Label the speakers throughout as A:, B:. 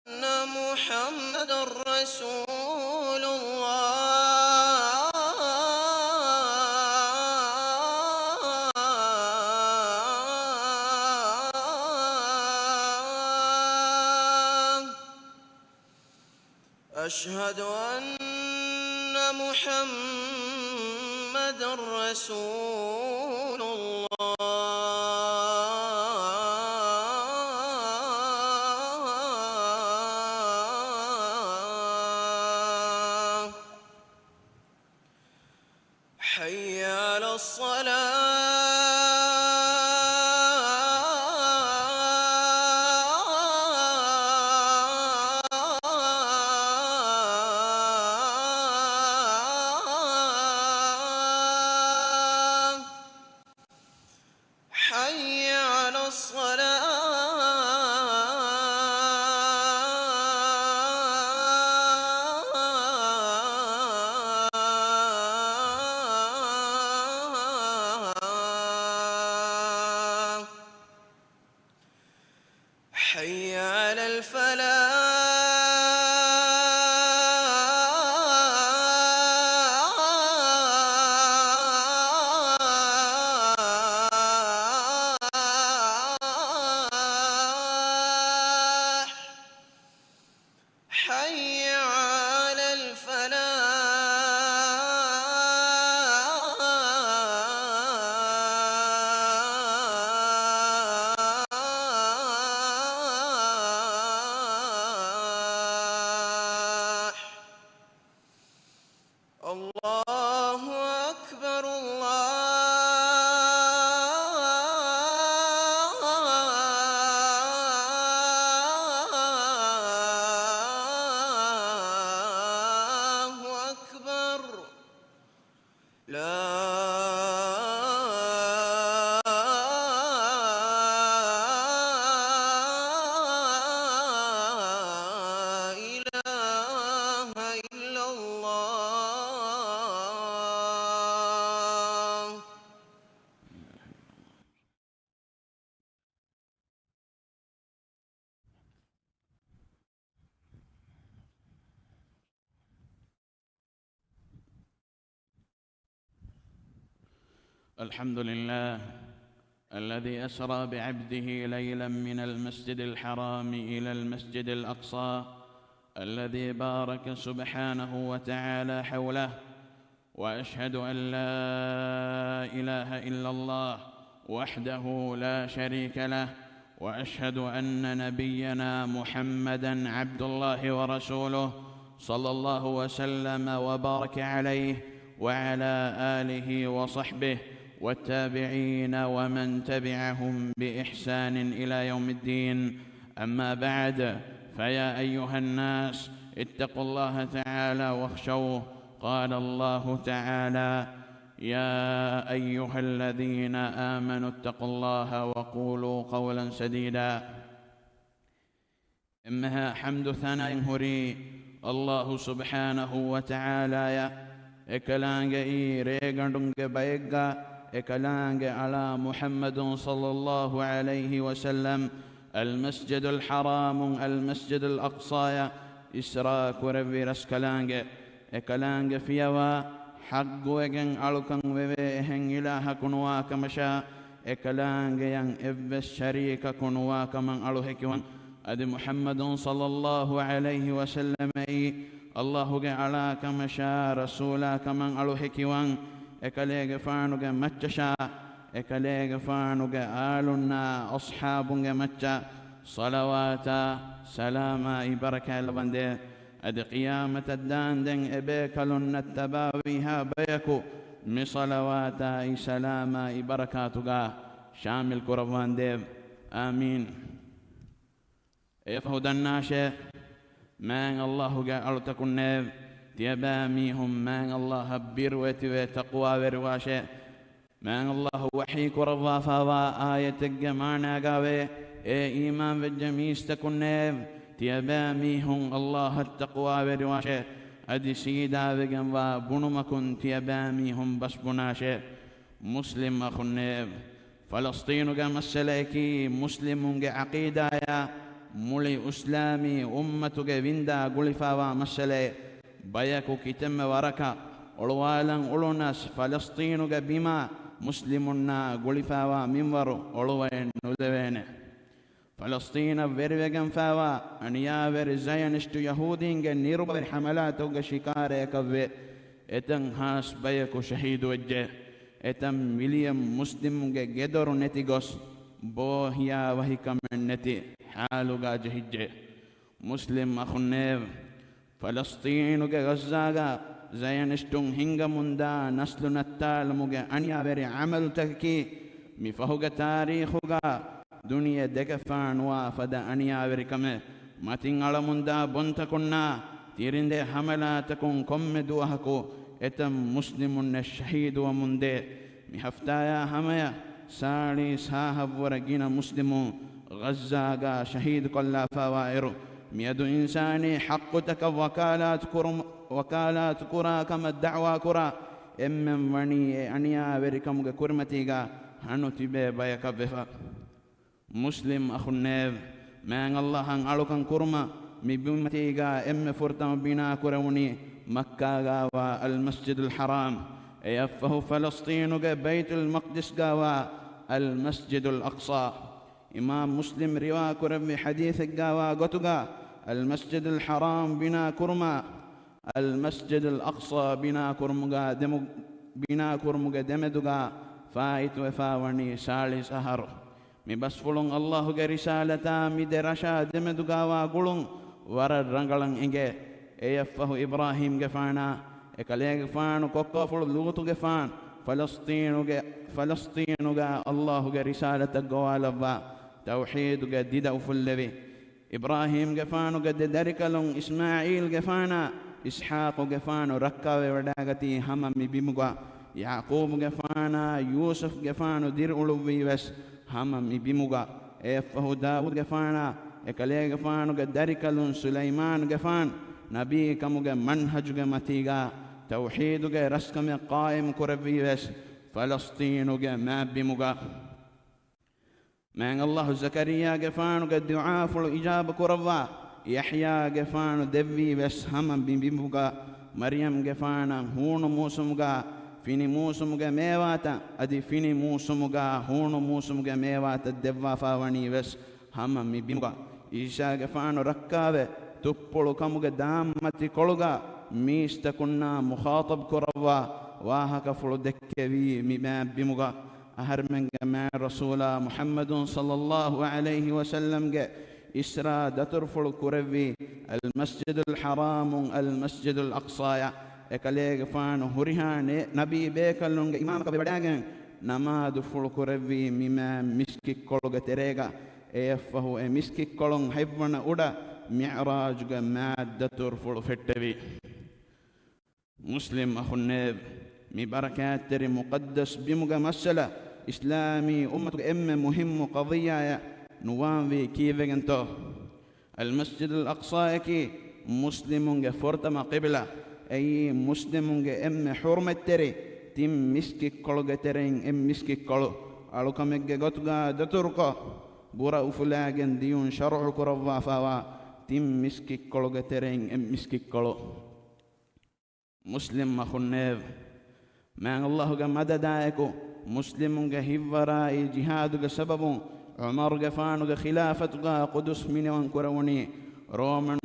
A: أن محمدًا رسول الله. أشهد أن محمدًا رسول الله. حي على الصلاة. حي على الصلاة. حي على الفلاح. حي على الفلاح. الله أكبر، الله أكبر. لا إله إلا الله.
B: الحمد لله الذي أسرى بعبده ليلا من المسجد الحرام إلى المسجد الأقصى الذي بارك سبحانه وتعالى حوله، وأشهد أن لا إله إلا الله وحده لا شريك له، وأشهد أن نبينا محمدًا عبد الله ورسوله صلى الله وسلم وبارك عليه وعلى آله وصحبه والتابعين ومن تبعهم بإحسان إلى يوم الدين. أما بعد، فيا أيها الناس اتقوا الله تعالى واخشوه. قال الله تعالى: يا أيها الذين آمنوا اتقوا الله وقولوا قولا سديدا. إمها حمد ثناء هري الله سبحانه وتعالى يا إكلانج ريغندونج بايغا إكلانج على محمد صلى الله عليه وسلم المسجد الحرام المسجد الأقصى إسراك وربي رسكلانج إكلانج فيوا حق وجن ألكن وبهن إله كنوا كمشا إكلانج ين إبس شريك كنوا كمن ألوهكوان أدي محمد صلى الله عليه وسلم الله جعل كمشا رسولا كمن ألوهكوان إكليج فانوج متشا إكليج فانوج آلنا أصحاب متشا صلوات سلام بركة لبنده أدي قيامة الدان دن إبيكلن التباويها بيكو مصلوات سلام بركاتك شامل كربان ديب آمين. يفهد الناشئ من الله قال تكون تيباميهم من الله بروة وتقوى ورواشئ من الله وحي كرضافا وآية الجمعنا قاوي إيمان بالجميس تكون تيباميهم الله التقوى ورواشئ أدي سيدا بجنبا بنمكن تيباميهم بس بناشئ مسلم أخن فلسطين مسلكي مسلم عقيدة මුලි උස්ලාමී උම්මතුගේ වින්දා ගුලිෆාවා මස්සලේ බයකු කිතෙම්ම වරක ඔළුවාලන් උළුනස් ෆලස්තීනුගේ බිමා මුස්ලිමුන්නා ගුලිෆාවා මින්වරු ඔළුවෙන් නුදවේන ෆලස්තීන වෙරිවගෙන් ෆාවා අනියාවරි සයනිස්ටු යහූදීන්ගේ නිරුබරි හමලාතුගේ ශිකාරයකවේ එතන් හාස් බයකු ශහීදු වෙජ්ජේ එතම් මිලියම් මුස්ලිමුගේ ගෙදරු නැති ගොස් බෝහියා වහිකමෙන් නැති حالوغا جهجة مسلم أخنيف فلسطين غزاغا زينشتون هنگا مندا نسل نتال مغا أنيا بري عمل تكي مفهوغ تاريخوغا دنيا دكفان وافدا أنيا بري كمي ماتين على مندا بنتكنا تيرين دي حملاتكم كم دوهكو اتم مسلمون الشهيد ومندي مهفتايا هميا سالي ساهب ورقين مسلمون غزاغا شهيد كلا فوائر ميد إنساني حقتك وكالات كرا كما الدعوة كرا إمم وني أنيا بركم كرمتيغا هنو تبي بايك بفا مسلم أخو النيف من الله أن ألوكن كرما مبمتيغا إم فرتم بنا كروني مكة والمسجد الحرام يفه فلسطين بيت المقدس المسجد الأقصى إمام مسلم روا كرم حديث الجوا قطقا المسجد الحرام بنا كرما المسجد الأقصى بنا كرمجا دمدقا فايت وفاوني سالي سهر مبسفلون الله رسالة مدرشا دمدقا وقلون ورد رنقلن إنجي يفه إبراهيم جفانا إكاليك فانو كوكوفل لوتو جفان فلسطين الله رسالة قوالبا توحيد قد وفلبي إبراهيم قفانو قد دركلون إسماعيل قفانا إسحاق قفانو ركا وداغتي همم بمقا يعقوب قفانا يوسف قفانو دير أولوي بس همم بمقا إفه داود قفانا إكالي قفانو قد دركلون سليمان قفان نبي كمو منهج متيغا توحيد رسكم قائم كربي بس فلسطين ما بمقا من الله زكريا قفانو قد دعاء فلو إجابة كروا يحيى قفانو دبي بس هم بمبقى مريم قفانا هون موسمقى فيني موسمقى ميواتا أدي فيني موسمقى هون موسمقى ميواتا الدبا فاواني بس هم بمبقى إيشا قفانو ركابة تبولو كمقى دامتي كولغا ميستكنا مخاطب كروا واهك فلو دكبي مباب بمقى أهر من جماع رسول محمد صلى الله عليه وسلم إسرى دترفل كربي المسجد الحرام المسجد الأقصى إكليك فان هريهان نبي بيكلون إمام كبيران نماد فل كربي مما مسكي كولغ تريغا إفهو مسكي كولون حبنا أودا معراج ماد دترفل فتبي مسلم أخو النيب مباركات تري مقدس بمغا مسألة إسلامي أمتك مهم قضية نوان في كيف انتو المسجد الأقصى كي مسلم فرتما قبلة أي مسلم حرمة تري تم مسكي كولغ ترين مسكي كولو ألوكا مجا غتغا دتركا بورا أفلاغن ديون شرع كروا فاوا تم مسكي كولغ ترين مسكي كولو مسلم مخنف من الله مددائكو مسلم هفراء جهاد سبب عمر فانو خلافتك قدس من وانكروني رومن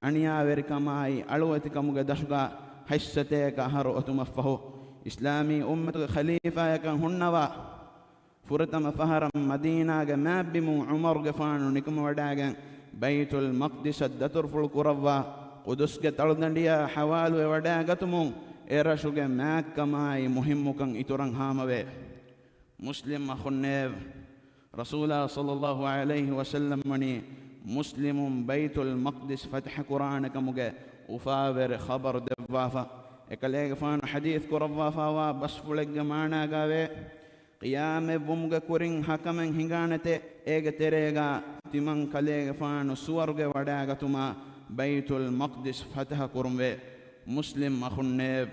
B: أنيا وركماي ألوتكم دشغا حستك هرو أتمفه إسلامي أمة خليفة هنوا فرتم فهرم مدينة مابم عمر فانو نكم وداغا بيت المقدس الدتر في القرى قدس تلدنديا حوال وداغتمون إرشوغ ماكماي مهمكن إتران هاموي مسلم أخنيف رسول الله صلى الله عليه وسلم مني مسلم بيت المقدس فتح قرآنك مجا وفاور خبر دفافا إكليك فان حديث كرفافا وبس فلق معنا قاوي قيام بمجا كورين حكمن هنغانته إيغ تريغا تمن كليك فان سورغ وداغتما بيت المقدس فتح قرآن مسلم أخنيف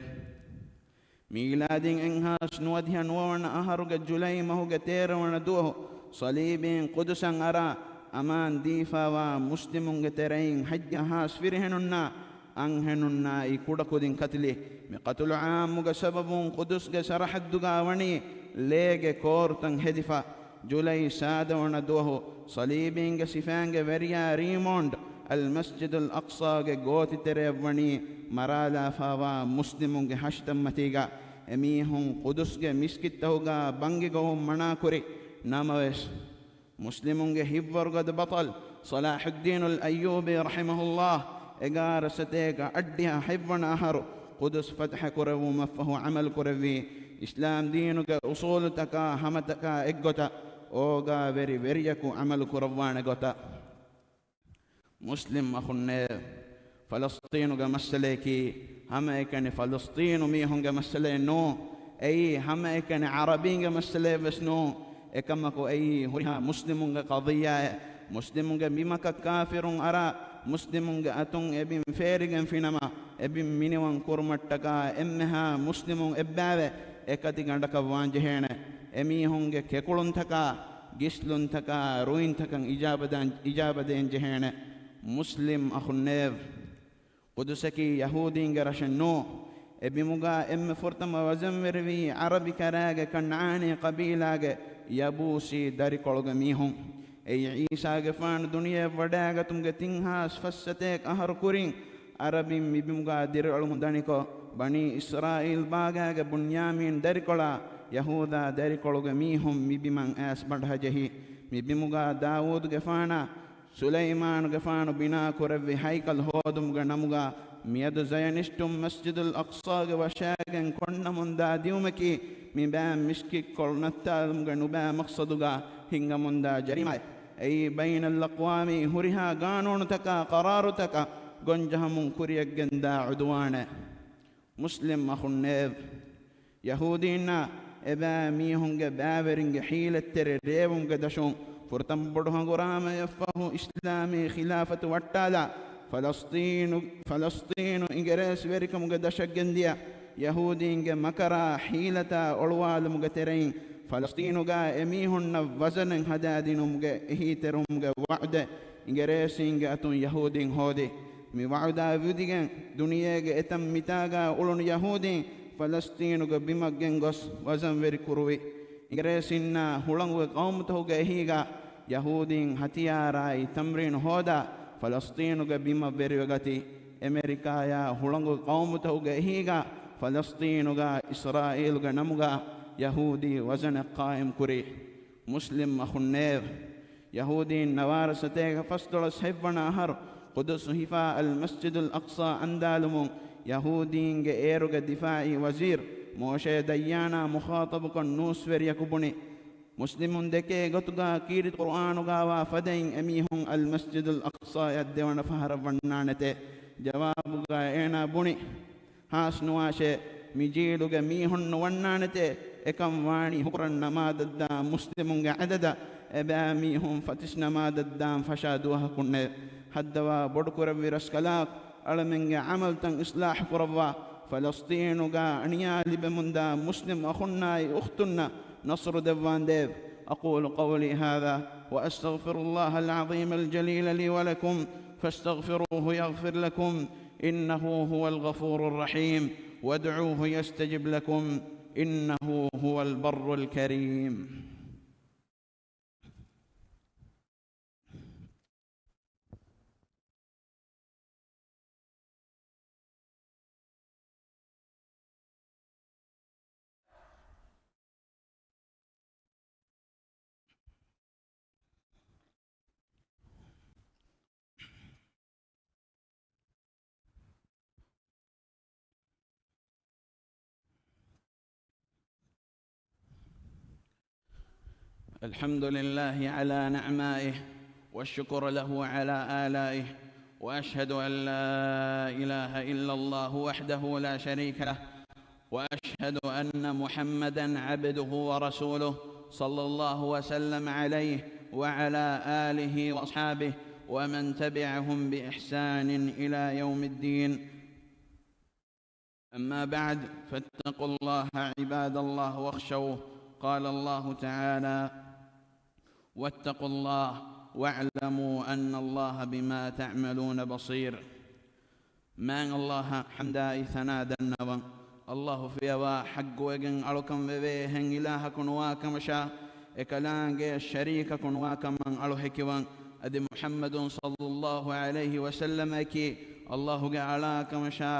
B: ميلادين إنهاس نودها نورنا أهرق جلي مهوغ تير وندوه صليبين قدسا أرى aman difawa muslimunge terein hajja has firhenunna anhenunna I kudakudin katili me qatul aamuga sababun qudusge sarahadduga wani lege kortan hedifa julai saadawna doho salibinge sifange veriya remond المسجد الأقصى قوتي تريبوني مرالا فاوا مسلمون هشتم متيغا أميهم قدس مسكتهوغا بانجيغوهم مناكوري نامويس مسلمون هبور قد بطل صلاح الدين الأيوبي رحمه الله إقار ستيغا أديها حبنا أهر قدس فتح كرو مفه عمل كروي إسلام دينك أصولتك همتك إقوتا أوغا بري بريكو عمل كروان إقوتا مسلم أخونا فلسطين مسلكي هم إكن فلسطين ميهم مسلي نو أي هم إكن عربين مسلي بس نو إكمكو أي هو مسلم قضية مسلم بمك كافر أرى مسلم أتون أبين فارغ فينما أبين منيوان كرمتكا إمها مسلم إبابة إكتي عندك وانجهنا أميهم ككلون تكا جسلون تكا روين تكا إجابة جهنا مسلم أخنيف قدسكي يهودين غرشنو ابيموغا ام فرتم وزمربي عربي كراغ كنعاني قبيلاغ يبوسي داري كولغ ميهم اي عيسى غفان دنيا وداغ تمغ تينهاس فستك اهر كورين عربي ميبيموغا دير علم دانيكو بني اسرائيل باغاغ بنيامين داري كولا يهودا داري كولغ ميهم ميبيمان اس بدهجهي ميبيموغا داوود غفانا سليمان غفان بنا كربي هيكل هودم غنمغا ميد زينشتم مسجد الأقصى وشاغن كن من دا ديومكي مبام مشكي كلنتالم غنوبا مقصدغا هنگ من دا جريمة أي بين الأقوام هرها قانون تكا قرار تكا غنجهم كريك جندا عدوان مسلم أخنيب يهودينا إبا ميهنگ بابرنگ حيلة تريبونگ دشون فرتم بدها غرام يفه إسلامي خلافة وطالا فلسطين إنجريس ويركم دشجنديا يهودين مكرا حيلة أولوال مغترين فلسطين غا أميهن وزن هدادين إهيترهم وعد إنجريس إنجاتون يهودين هودي مي وعدا فيديغن دنيا إتم متاغا أولون يهودين فلسطين غا بمجنغس وزن ويركروي إنجريسنا هلنغ قوم تهوغ إهيغا يهودين هتياراي تمرين هودا فلسطين بما بريغتي أمريكا يا هلنغ قوم تهوغ إهيغا فلسطين إسرائيل نمغا يهودي وزن قائم كري مسلم أخنير يهودين نوار ستيغ فستل سحبنا هر قدس هفاء المسجد الأقصى أندالمون يهودين إيرغ دفاعي وزير موشي ديانا مخاطبك النوسفر يكبني مسلمون دكي غتغا كيرت قرآن غاوا فدين أميهم المسجد الأقصى يدون فهر ونانته جوابغا إينا بني هاس نواشي مجيلغا ميهن ونانته إكم واني هقرن ما ددام مسلمون عددا إبا ميهم فتشن ما ددام فشادوها كن حدوا بدكر برسكلاك ألمنغ عمل تن إصلاح قربا فلسطين أنيا لبمندا مسلم أخنا أختنا نصر دوان ديب أقول قولي هذا وأستغفر الله العظيم الجليل لي ولكم فاستغفروه يغفر لكم إنه هو الغفور الرحيم وادعوه يستجب لكم إنه هو البر الكريم الحمد لله على نعمائه والشكر له على آلائه وأشهد أن لا إله إلا الله وحده لا شريك له وأشهد أن محمدًا عبده ورسوله صلى الله وسلم عليه وعلى آله وأصحابه ومن تبعهم بإحسان إلى يوم الدين. أما بعد فاتقوا الله عباد الله واخشوه. قال الله تعالى: واتقوا الله واعلموا أن الله بما تعملون بصير. من الله حمدا ثناء النوى الله في أوا حق وجن ألوكم بهن إلهكم واكمشا إكلانج الشريككم واكمن ألوهكوان أدي محمد صلى الله عليه وسلم كي الله جعل كمشا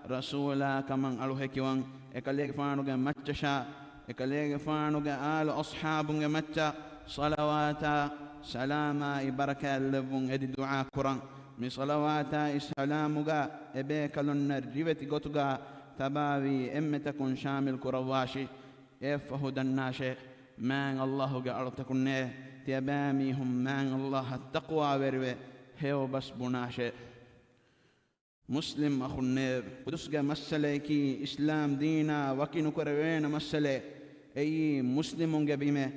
B: رسولا كمن ألوهكوان إكليك فانوج متشا إكليك فانوج آل أصحاب متشا صلواتا سلاما بركة لبون أدي دعاء قرآن من صلواتا سلاموغا إبيكالون الريبت غوتوغا تباوي إمتكن شامل كرواشي إفهد الناشي من الله جعلتكن تيباميهم من الله التقوى وروي هيو بس بناشي مسلم أخنير قدسجا مسلكي إسلام دينا وكينو كروين مسلي أي مسلم جبيمه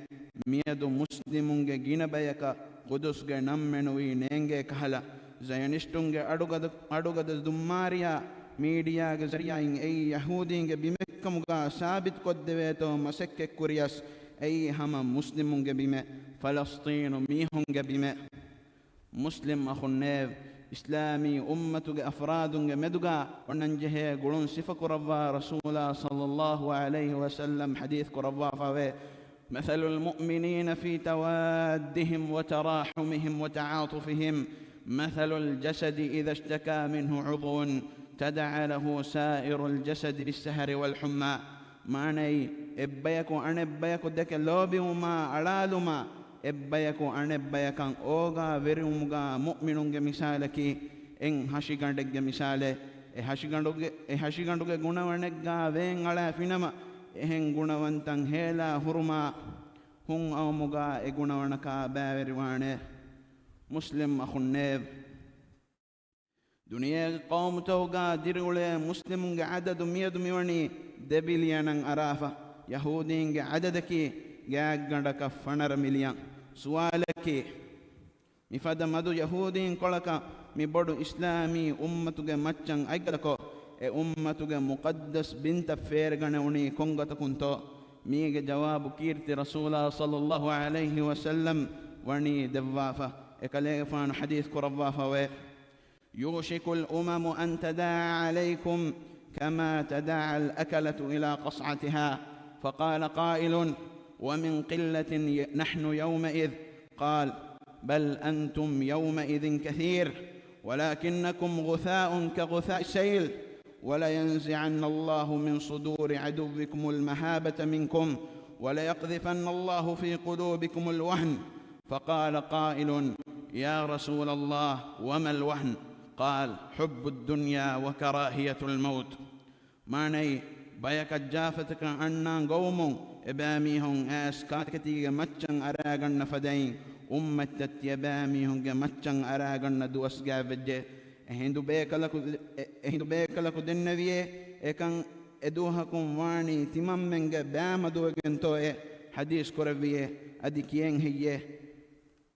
B: ميادو مسلم جينا بيكا قدسجا نمنوي نينجي كهلا زينشتونج أدوغد دماريا ميديا جزرياين أي يهودين بمكمغا ثابت قدويتو مسك كورياس أي هما مسلم بما فلسطين ميهم بما مسلم أخنيف إسلامي أمة أفراد مدغا وننجه قلون صفة ربا رسول صلى الله عليه وسلم حديث ربا فوي مثل المؤمنين في توادهم وتراحمهم وتعاطفهم مثل الجسد إذا اشتكى منه عضو تدعى له سائر الجسد بالسهر والحمى معني إبايكو أن إبايكو دك لوبي وما علالما إبايكو أن إبايكان أوغا ورمغا مؤمنونغ مثالكي إن هاشيغاندك مثالي هاشيغاندوغ غنوانغا وين على فينما إهن غنوانتان هيلا هرما هم أومغا إغنوانكا باوريواني مسلم أخنيب دنيا قوم توغا ديرولي مسلم عدد ميد ميوني دبليان أرافة يهودين عددك غاغندك فنر مليان سوالك مفاد مدو يهودين كلك مبدو إسلامي أمتك مچن أيكلكو أمتك مقدس بنت فيرغنوني كونغتا كنتو ميغ جواب كيرتي رسول صلى الله عليه وسلم وني دفافة إكاليفان حديث كربافة يوشك الأمم أن تداعى عليكم كما تداعى الأكلة إلى قصعتها فقال قائل ومن قلة نحن يومئذ قال بل أنتم يومئذ كثير ولكنكم غثاء كغثاء السيل ولينزعن الله من صدور عدوكم المهابة منكم وليقذفن الله في قلوبكم الوهن فقال قائل يا رسول الله وما الوهن قال حب الدنيا وكراهية الموت معني بيك جافتك أننا قوم إباميهم آسكاتكتي مچن أراغن فدين أمت يباميهم مچن أراغن دوس قافجة هندو بيكلكو دنبيه إكان إدوهكم واني تمام من بام دوغنتو حديث كربيه أدكيين هي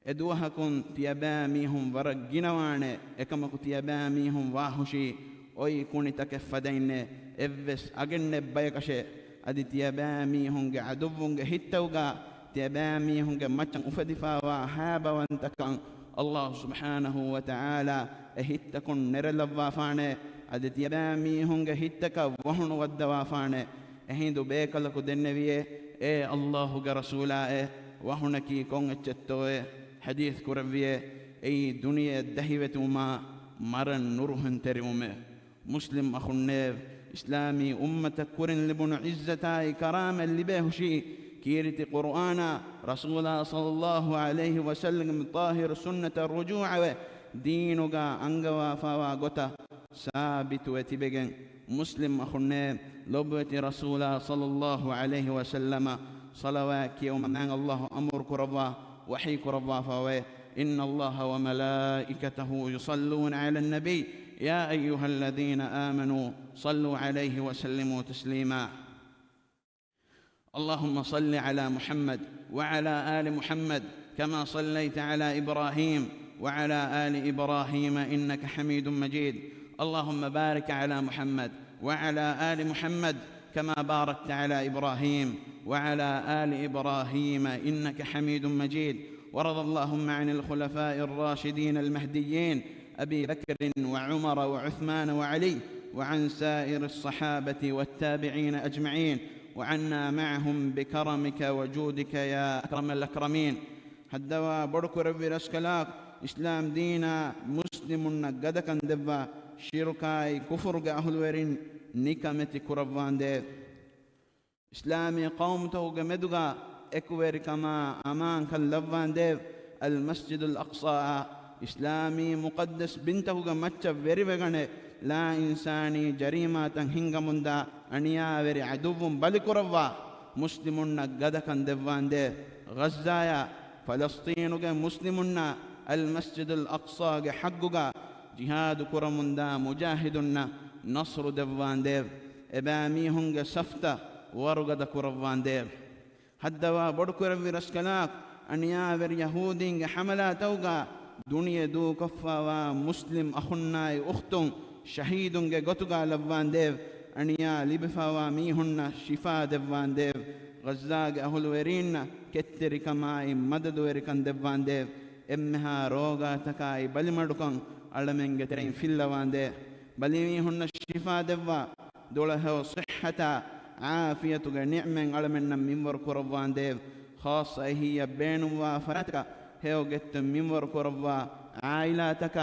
B: إدوهكم تيباميهم ورقنواني إكامكو تيباميهم واهوشي أي كوني تكفدين إفس أغن بيكشي أدي تيباميهم عدوهم هتوغا تيباميهم مچن أفدفا وهابا وانتكن الله سبحانه وتعالى هتكن نرلوافاني أدي تيباميهم هتك وهن ودوافاني هندو بيكلكو دنبيه الله رسولا وهنكي كون اتشتوه حديث كربيه أي دنيا دهيبة وما مرن نورهن تريومه مسلم أخنيف إسلامي أمة كورن لبن عزتا كرامة لبهشي كيرتي قرآن رسول صلى الله عليه وسلم طاهر سنة الرجوع دينك أنغوا فوا غتا ثابت وتبغن مسلم أخنيف لبوة رسول صلى الله عليه وسلم صلوات يوم أن الله أمر كربا وحي كربا فوي إن الله وملائكته يصلون على النبي يا أيها الذين آمنوا صلوا عليه وسلموا تسليما اللهم صل على محمد وعلى آل محمد كما صليت على إبراهيم وعلى آل إبراهيم إنك حميد مجيد اللهم بارك على محمد وعلى آل محمد كما باركت على إبراهيم وعلى آل إبراهيم إنك حميد مجيد وارض اللهم عن الخلفاء الراشدين المهديين أبي بكر وعمر وعثمان وعلي، وعن سائر الصحابة والتابعين أجمعين، وعنا معهم بكرمك وجودك يا أكرم الأكرمين. هدوا بركو ربي رسكلاك إسلام دينا مسلم قدكا دبا شركاي كفر أهل ورين نكمتي كربان دي إسلامي قوم توغ مدغا إكوير كما أمان كاللبان دي المسجد الأقصى إسلامي مقدس بنته مچا ويري وغني لا إنساني جريمة هنگا مندا أنيا ويري عدوهم بالكروا مسلمون قدكا دبان دي غزايا فلسطين مسلمون المسجد الأقصى حقا جهاد كرمندا مجاهدنا نصر دبان ديب إبامي هنگ سفتا ورغد كربان ديب هدوا بدكر في رسكلاك أن يابر يهودين حملاتوغا دنيا دو كفا مسلم أخناي أختم شهيدون غتوغا لبان ديب أن يا لبفا ميهن شفاء دبان ديب غزاق أهل ورين كتر كماي مدد وركن دبان ديب إمها روغا تكاي بلمدكن ألمنگ ترين فيلوان ديب بلميهن الشفاء دبا دوله صحة عافية نعمة ألمن منور كربان ديب خاصة هي بين وفرتك هيو جت منور كربا عائلاتك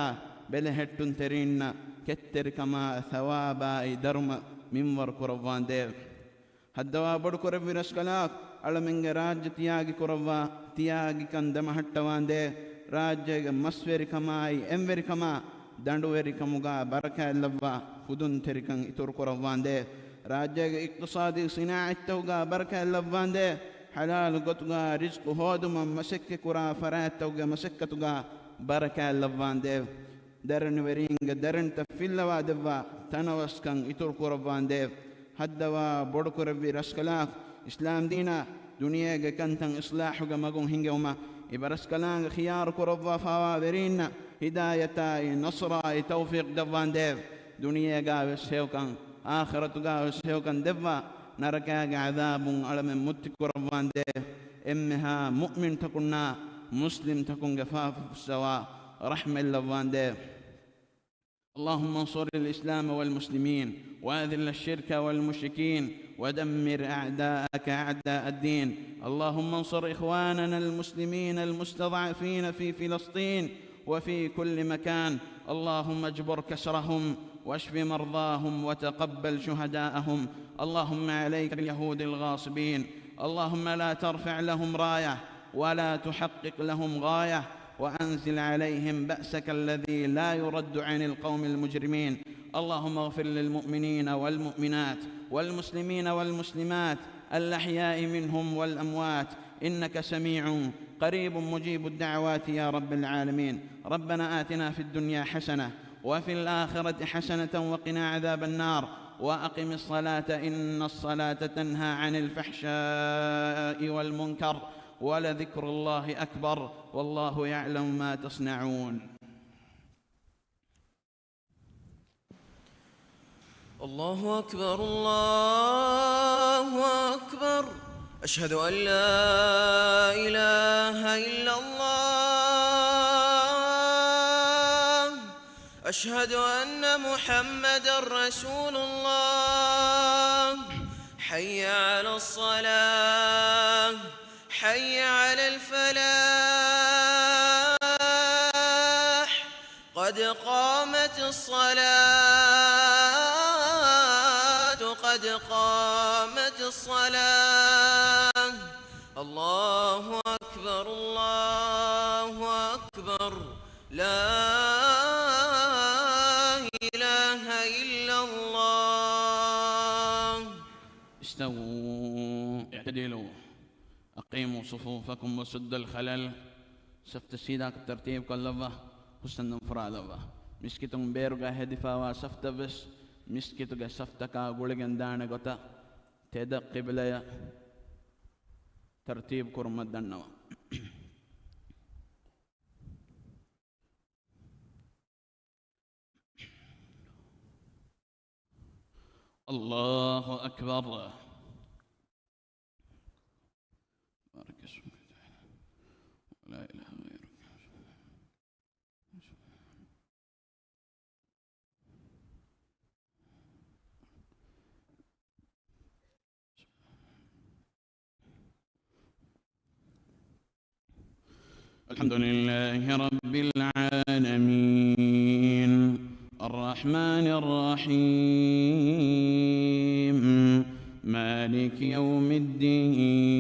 B: بلهتن ترين كتر كما ثوابا درم منور كربان ديب هدوا بدكر في رسكلاك ألمنگ راج تياغي كربا تياغي كندم هتوان ديب راج مسوير كما اموير كما دندوير كموغا بركة اللبا خدون تركن إتور كربان ديب راج اقتصادي صناعة توغا بركة اللبان ديب حلال قطغا رزق هودم مسك كرا فرات توغا مسك توغا بركة اللبان ديب درن ورينغ درن تفيلوا دبا تنوسكن إتور كربان ديب هدوا بدكر في رسكلاك إسلام دينا دنيا كنتن إصلاح مغون هنگوما إبرسكلان خيار كربا فاوابرين هداية نصر توفيق دبان ديب دنيا غاوي سيوكان آخرة غاوي سيوكان دبا نركا عذاب علم مت كربان ديب إمها مؤمن تكون مسلم تكون غفاف السواء رحمة اللبان ديب اللهم انصر الإسلام والمسلمين وأذل الشرك والمشركين ودمر أعداءك أعداء الدين. اللهم انصر إخواننا المسلمين المستضعفين في فلسطين وفي كل مكان. اللهم اجبر كسرهم واشف مرضاهم وتقبل شهداءهم. اللهم عليك باليهود الغاصبين. اللهم لا ترفع لهم راية ولا تحقق لهم غاية، وأنزل عليهم بأسك الذي لا يرد عن القوم المجرمين. اللهم اغفر للمؤمنين والمؤمنات والمسلمين والمسلمات الأحياء منهم والأموات، إنك سميع قريب مجيب الدعوات يا رب العالمين. ربنا آتنا في الدنيا حسنة وفي الآخرة حسنة وقنا عذاب النار، وأقم الصلاة إن الصلاة تنهى عن الفحشاء والمنكر، ولذكر الله أكبر والله يعلم ما تصنعون.
A: الله أكبر الله أكبر. أشهد أن لا إله إلا الله. أشهد أن محمدًا رسول الله. حي على الصلاة حي على الفلاح. قد قامت الصلاة قد قامت الصلاة. الله أكبر الله أكبر. لا إله إلا الله.
B: استووا اعتدلوا أقيموا صفوفكم وسد الخلل. سفت سيداك الترتيب كلفة حسن انفرادة مسكتم بيرغا هدفا وسفت بس مسكتك سفتك غولغن دانا غتا تيدا قبلة ترتيب كرم الدنوا. الله أكبر. بارك اسمك لا إله الحمد لله رب العالمين الرحمن الرحيم مالك يوم الدين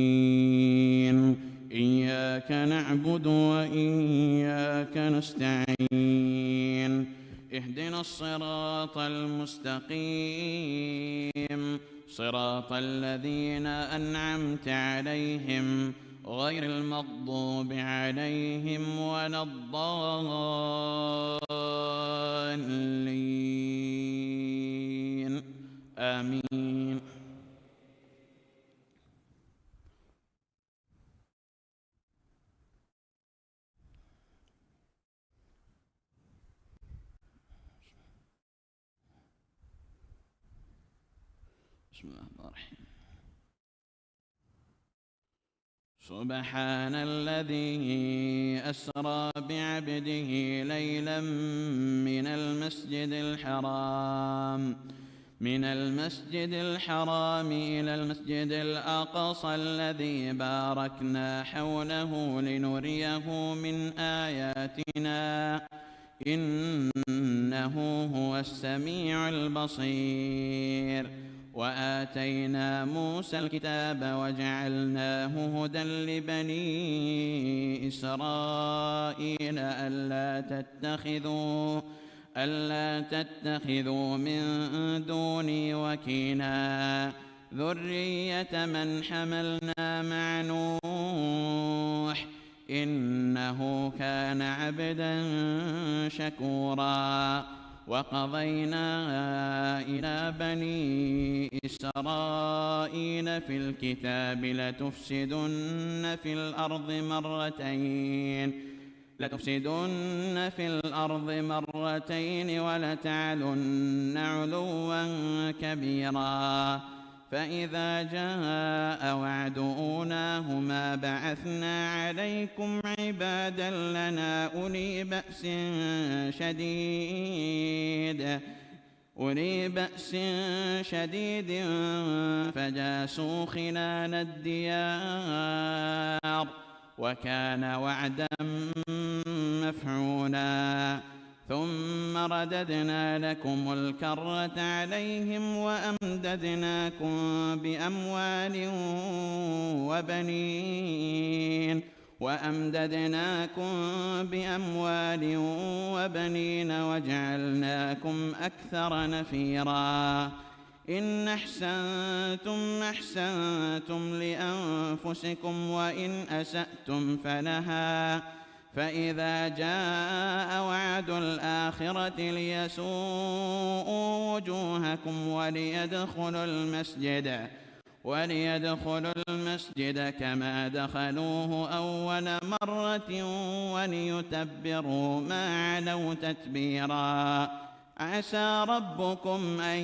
B: إياك نعبد وإياك نستعين اهدنا الصراط المستقيم صراط الذين أنعمت عليهم غير المغضوب عليهم ولا الضالين آمين. بسم الله الرحمن الرحيم. سبحان الذي أسرى بعبده ليلا من المسجد الحرام إلى المسجد الأقصى الذي باركنا حوله لنريه من آياتنا إنه هو السميع البصير. وآتينا موسى الكتاب وجعلناه هدى لبني إسرائيل ألا تتخذوا من دوني وكيلا ذرية من حملنا مع نوح إنه كان عبدا شكورا. وقضينا إلى بني إسرائيل في الكتاب لتفسدن في الأرض مرتين ولتعلن علوا كبيرا. فإذا جاء وعد أولاهما بعثنا عليكم عبادا لنا أولي بأس شديد فجاسوا خلال الديار وكان وعدا مفعولا. ثم رددنا لكم الكرة عليهم وأمددناكم بأموال وبنين وجعلناكم أكثر نفيرا. إن أحسنتم لأنفسكم وإن أسأتم فلها. فإذا جاء وعد الآخرة ليسوءوا وجوهكم وليدخلوا المسجد كما دخلوه أول مرة وليتبروا ما علوا تتبيرا. عسى ربكم أن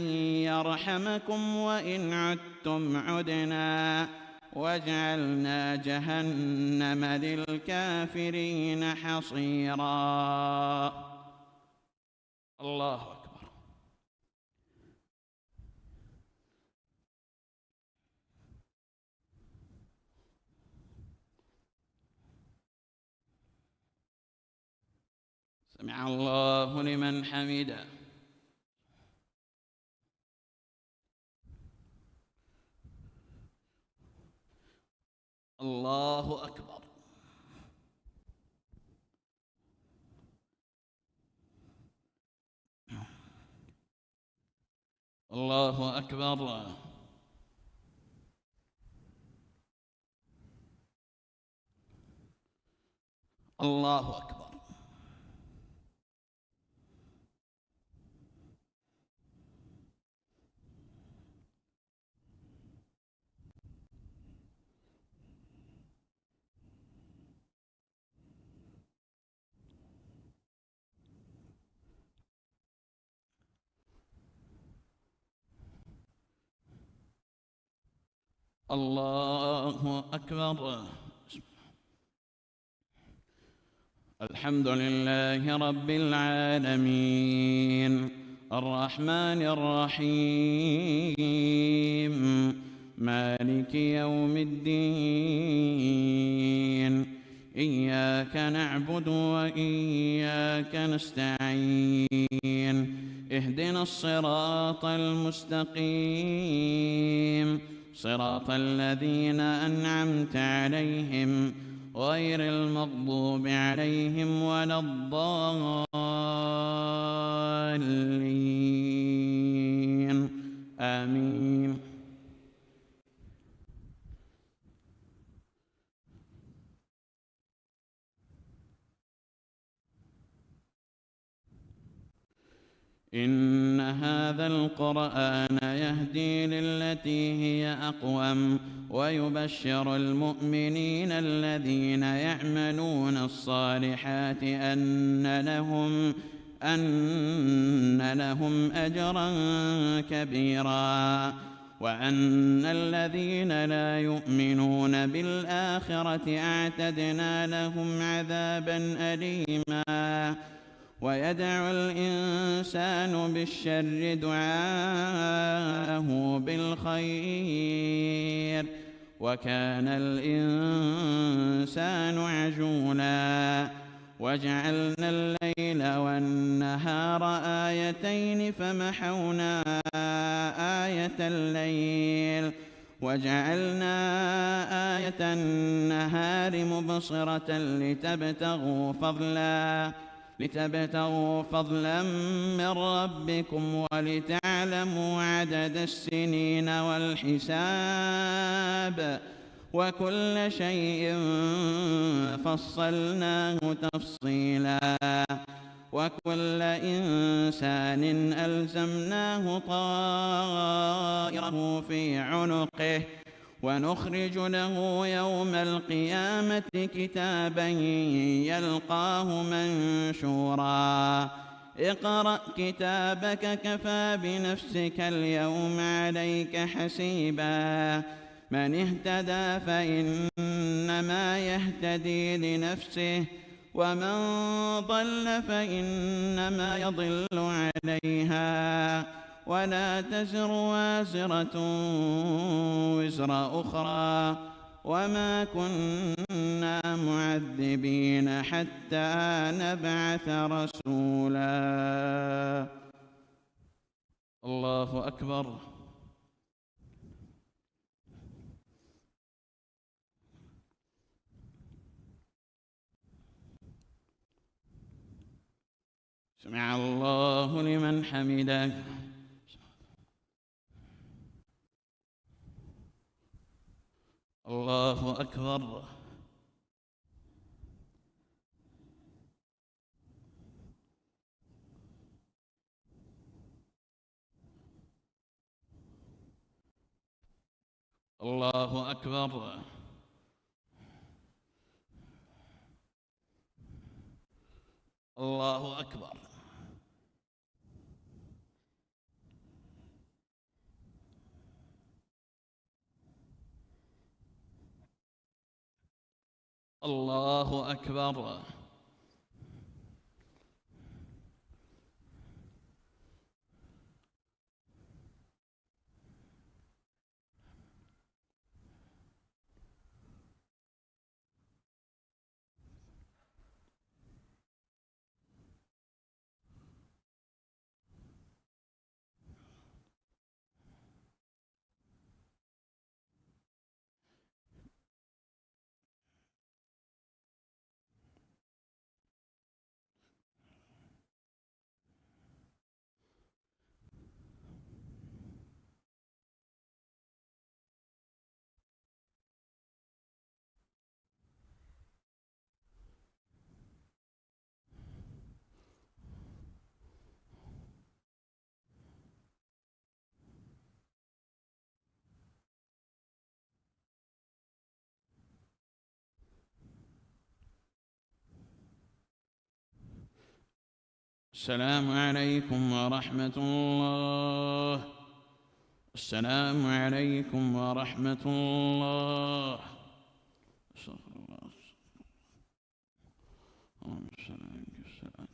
B: يرحمكم وإن عدتم عدنا وجعلنا جهنم للكافرين حصيرا. الله أكبر. سمع الله لمن حمده. الله أكبر. الله أكبر. الله أكبر. الله أكبر. الحمد لله رب العالمين الرحمن الرحيم مالك يوم الدين إياك نعبد وإياك نستعين اهدنا الصراط المستقيم صراط الذين أنعمت عليهم غير المغضوب عليهم ولا الضالين آمين. إن هذا القرآن يهدي للتي هي أقوم ويبشر المؤمنين الذين يعملون الصالحات أن لهم أجرا كبيرا وأن الذين لا يؤمنون بالآخرة أعتدنا لهم عذابا أليما. ويدعو الإنسان بالشر دعاءه بالخير وكان الإنسان عجولا. وجعلنا الليل والنهار آيتين فمحونا آية الليل وجعلنا آية النهار مبصرة لتبتغوا فضلا من ربكم ولتعلموا عدد السنين والحساب وكل شيء فصلناه تفصيلا. وكل إنسان ألزمناه طائره في عنقه ونخرج له يوم القيامة كتابا يلقاه منشورا. اقرأ كتابك كفى بنفسك اليوم عليك حسيبا. من اهتدى فإنما يهتدي لنفسه ومن ضل فإنما يضل عليها ولا تزر وازرة وزر أخرى وما كنا معذبين حتى نبعث رسولا. الله أكبر. سمع الله لمن حمده. الله أكبر. الله أكبر. الله أكبر. الله أكبر. السلام عليكم ورحمة الله. السلام عليكم ورحمة الله. استغفر الله. اللهم صل على